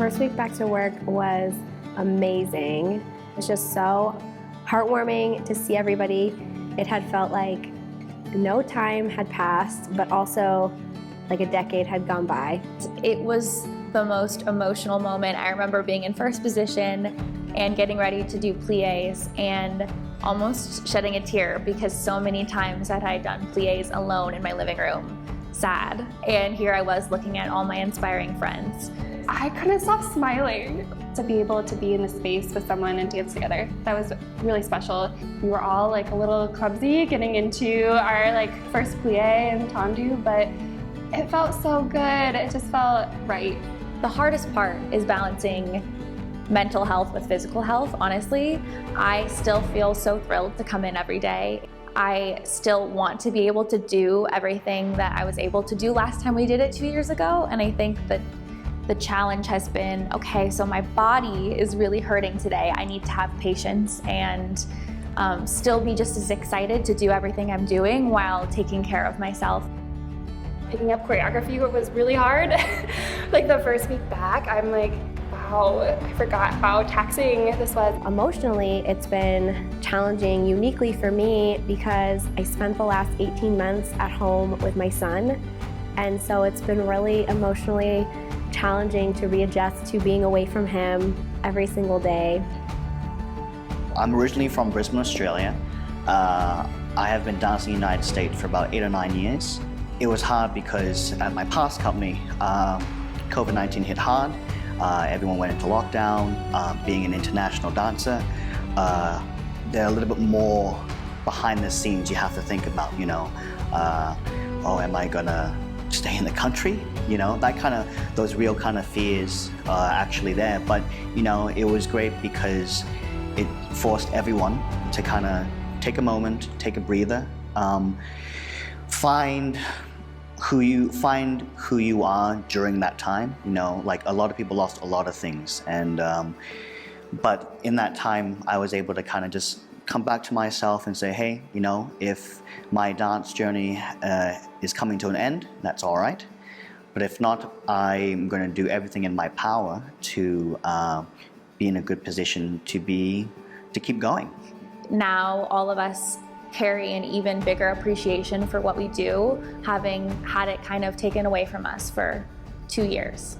First week back to work was amazing. It was just so heartwarming to see everybody. It had felt like no time had passed, but also like a decade had gone by. It was the most emotional moment. I remember being in first position and getting ready to do pliés and almost shedding a tear because so many times had I done pliés alone in my living room, sad. And here I was looking at all my inspiring friends. I couldn't stop smiling. To be able to be in the space with someone and dance together, that was really special. We were all like a little clumsy getting into our first plie and tendu, but it felt so good. It just felt right. The hardest part is balancing mental health with physical health, honestly. I still feel so thrilled to come in every day. I still want to be able to do everything that I was able to do last time we did it 2 years ago, and I think that the challenge has been, okay, so my body is really hurting today. I need to have patience and still be just as excited to do everything I'm doing while taking care of myself. Picking up choreography was really hard. Like the first week back, I'm like, wow, I forgot how taxing this was. Emotionally, it's been challenging uniquely for me because I spent the last 18 months at home with my son. And so it's been really emotionally challenging to readjust to being away from him every single day. I'm originally from Brisbane, Australia. I have been dancing in the United States for about 8 or 9 years. It was hard because at my past company, COVID-19 hit hard. Everyone went into lockdown. Being an international dancer, there are a little bit more behind the scenes you have to think about, oh, am I gonna stay in the country? Those real kind of fears are actually there. But, it was great because it forced everyone to kind of take a moment, take a breather, find who you are during that time. A lot of people lost a lot of things, and but in that time I was able to kind of just come back to myself and say, hey, if my dance journey is coming to an end, that's all right. But if not, I'm going to do everything in my power to be in a good position to keep going. Now all of us carry an even bigger appreciation for what we do, having had it kind of taken away from us for 2 years.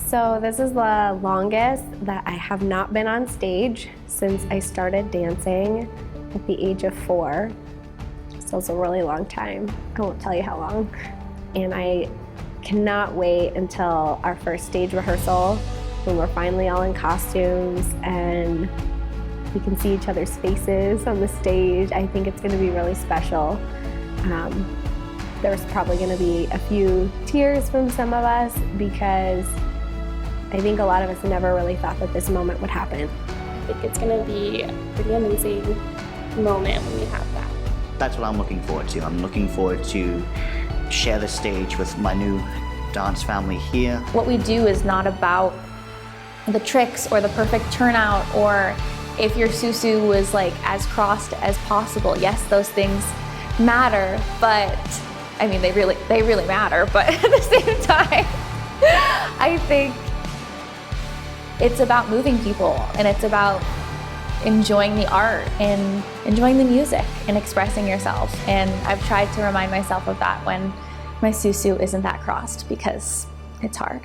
So this is the longest that I have not been on stage since I started dancing at the age of 4. So it's a really long time. I won't tell you how long. And I cannot wait until our first stage rehearsal when we're finally all in costumes and we can see each other's faces on the stage. I think it's going to be really special. There's probably going to be a few tears from some of us because I think a lot of us never really thought that this moment would happen. I think it's going to be a pretty amazing moment when we have that. That's what I'm looking forward to. I'm looking forward to share the stage with my new dance family here. What we do is not about the tricks or the perfect turnout or if your susu was as crossed as possible. Yes, those things matter, but I mean, they really matter, but at the same time, I think it's about moving people and it's about enjoying the art and enjoying the music and expressing yourself. And I've tried to remind myself of that when my susu isn't that crossed because it's hard.